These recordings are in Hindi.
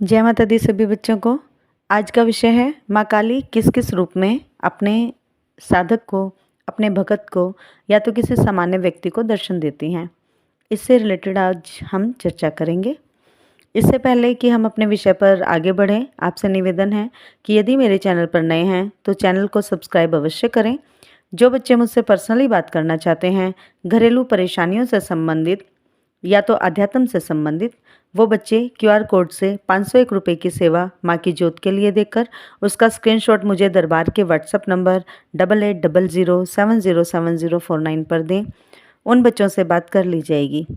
जय माता दी सभी बच्चों को। आज का विषय है माँ काली किस किस रूप में अपने साधक को, अपने भगत को या तो किसी सामान्य व्यक्ति को दर्शन देती हैं। इससे रिलेटेड आज हम चर्चा करेंगे। इससे पहले कि हम अपने विषय पर आगे बढ़ें, आपसे निवेदन है कि यदि मेरे चैनल पर नए हैं तो चैनल को सब्सक्राइब अवश्य करें। जो बच्चे मुझसे पर्सनली बात करना चाहते हैं, घरेलू परेशानियों से संबंधित या तो अध्यात्म से संबंधित, वो बच्चे क्यूआर कोड से 501 रुपये की सेवा माँ की ज्योत के लिए देकर उसका स्क्रीनशॉट मुझे दरबार के व्हाट्सएप नंबर 8800707049 पर दें। उन बच्चों से बात कर ली जाएगी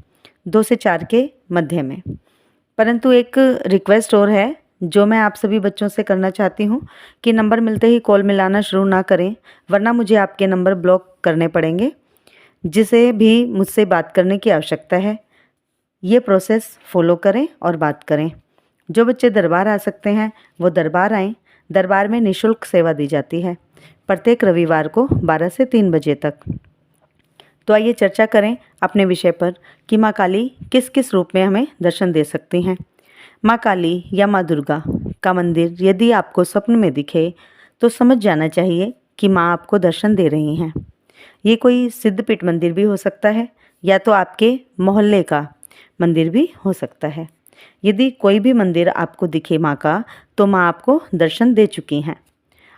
2 से 4 के मध्य में। परंतु एक रिक्वेस्ट और है जो मैं आप सभी बच्चों से करना चाहती हूँ कि नंबर मिलते ही कॉल मिलाना शुरू ना करें, वरना मुझे आपके नंबर ब्लॉक करने पड़ेंगे। जिसे भी मुझसे बात करने की आवश्यकता है, ये प्रोसेस फॉलो करें और बात करें। जो बच्चे दरबार आ सकते हैं वो दरबार आएँ। दरबार में निःशुल्क सेवा दी जाती है प्रत्येक रविवार को 12 से 3 बजे तक। तो आइए चर्चा करें अपने विषय पर कि माँ काली किस किस रूप में हमें दर्शन दे सकती हैं। माँ काली या माँ दुर्गा का मंदिर यदि आपको स्वप्न में दिखे तो समझ जाना चाहिए कि माँ आपको दर्शन दे रही हैं। ये कोई सिद्धपीठ मंदिर भी हो सकता है या तो आपके मोहल्ले का मंदिर भी हो सकता है। यदि कोई भी मंदिर आपको दिखे माँ का, तो माँ आपको दर्शन दे चुकी हैं।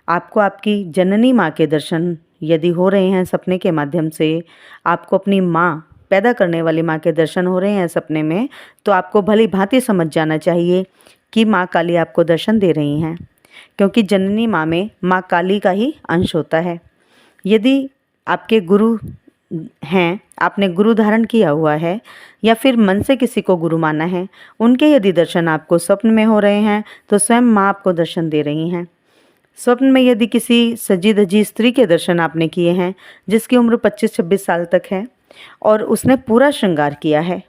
आपको आपकी जननी माँ के दर्शन यदि हो रहे हैं सपने के माध्यम से, आपको अपनी माँ, पैदा करने वाली माँ के दर्शन हो रहे हैं सपने में, तो आपको भली भांति समझ जाना चाहिए कि माँ काली आपको दर्शन दे रही हैं, क्योंकि जननी माँ में माँ काली का ही अंश होता है। यदि आपके गुरु हैं, आपने गुरु धारण किया हुआ है या फिर मन से किसी को गुरु माना है, उनके यदि दर्शन आपको स्वप्न में हो रहे हैं तो स्वयं माँ आपको दर्शन दे रही हैं। स्वप्न में यदि किसी सजी धजी स्त्री के दर्शन आपने किए हैं जिसकी उम्र 25-26 साल तक है और उसने पूरा श्रृंगार किया है,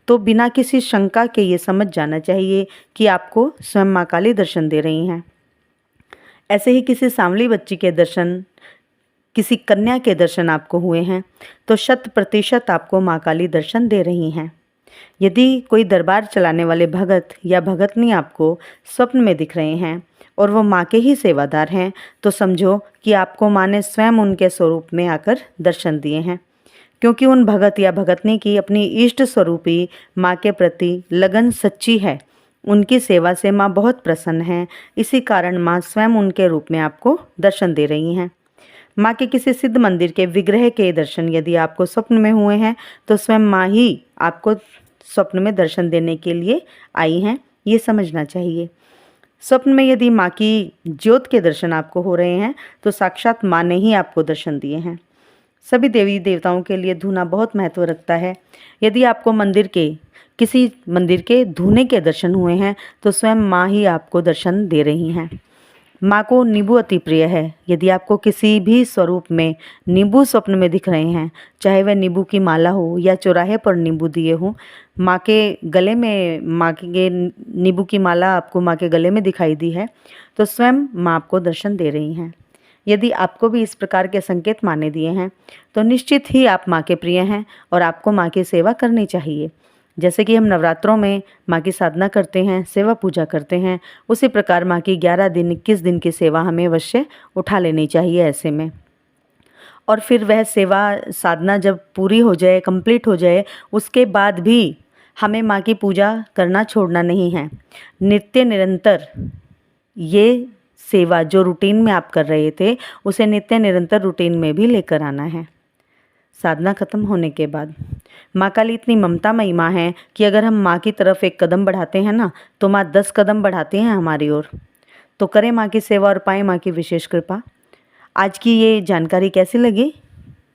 तो बिना किसी शंका के ये समझ जाना चाहिए कि आपको स्वयं माँ काली दर्शन दे रही हैं। ऐसे ही किसी सांवली बच्ची के दर्शन, किसी कन्या के दर्शन आपको हुए हैं तो 100% आपको माँ काली दर्शन दे रही हैं। यदि कोई दरबार चलाने वाले भगत या भगतनी आपको स्वप्न में दिख रहे हैं और वो माँ के ही सेवादार हैं, तो समझो कि आपको माँ ने स्वयं उनके स्वरूप में आकर दर्शन दिए हैं, क्योंकि उन भगत या भगतनी की अपनी इष्ट स्वरूपी माँ के प्रति लगन सच्ची है। उनकी सेवा से माँ बहुत प्रसन्न है, इसी कारण माँ स्वयं उनके रूप में आपको दर्शन दे रही हैं। माँ के किसी सिद्ध मंदिर के विग्रह के दर्शन यदि आपको स्वप्न में हुए हैं तो स्वयं माँ ही आपको स्वप्न में दर्शन देने के लिए आई हैं, ये समझना चाहिए। स्वप्न में यदि माँ की ज्योत के दर्शन आपको हो रहे हैं तो साक्षात माँ ने ही आपको दर्शन दिए हैं। सभी देवी देवताओं के लिए धूना बहुत महत्व रखता है। यदि आपको किसी मंदिर के धूने के दर्शन हुए हैं तो स्वयं माँ ही आपको दर्शन दे रही हैं। माँ को नींबू अति प्रिय है। यदि आपको किसी भी स्वरूप में नींबू स्वप्न में दिख रहे हैं, चाहे वह नींबू की माला हो या चौराहे पर नींबू दिए हों, माँ के गले में नींबू की माला आपको माँ के गले में दिखाई दी है, तो स्वयं माँ आपको दर्शन दे रही हैं। यदि आपको भी इस प्रकार के संकेत माने दिए हैं तो निश्चित ही आप माँ के प्रिय हैं और आपको माँ की सेवा करनी चाहिए। जैसे कि हम नवरात्रों में माँ की साधना करते हैं, सेवा पूजा करते हैं, उसी प्रकार माँ की 11 दिन 21 दिन की सेवा हमें अवश्य उठा लेनी चाहिए ऐसे में। और फिर वह सेवा साधना जब पूरी हो जाए, कंप्लीट हो जाए, उसके बाद भी हमें माँ की पूजा करना छोड़ना नहीं है। नित्य निरंतर ये सेवा जो रूटीन में आप कर रहे थे, उसे नित्य निरंतर रूटीन में भी लेकर आना है। साधना खत्म होने के बाद माँ काली इतनी ममतामयी माँ है कि अगर हम माँ की तरफ एक कदम बढ़ाते हैं ना, तो माँ 10 कदम बढ़ाती हैं हमारी ओर। तो करें माँ की सेवा और पाएं माँ की विशेष कृपा। आज की ये जानकारी कैसी लगी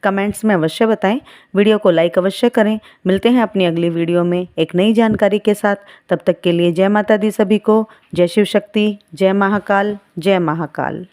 कमेंट्स में अवश्य बताएं। वीडियो को लाइक अवश्य करें। मिलते हैं अपनी अगली वीडियो में एक नई जानकारी के साथ। तब तक के लिए जय माता दी सभी को। जय शिव शक्ति, जय महाकाल, जय महाकाल।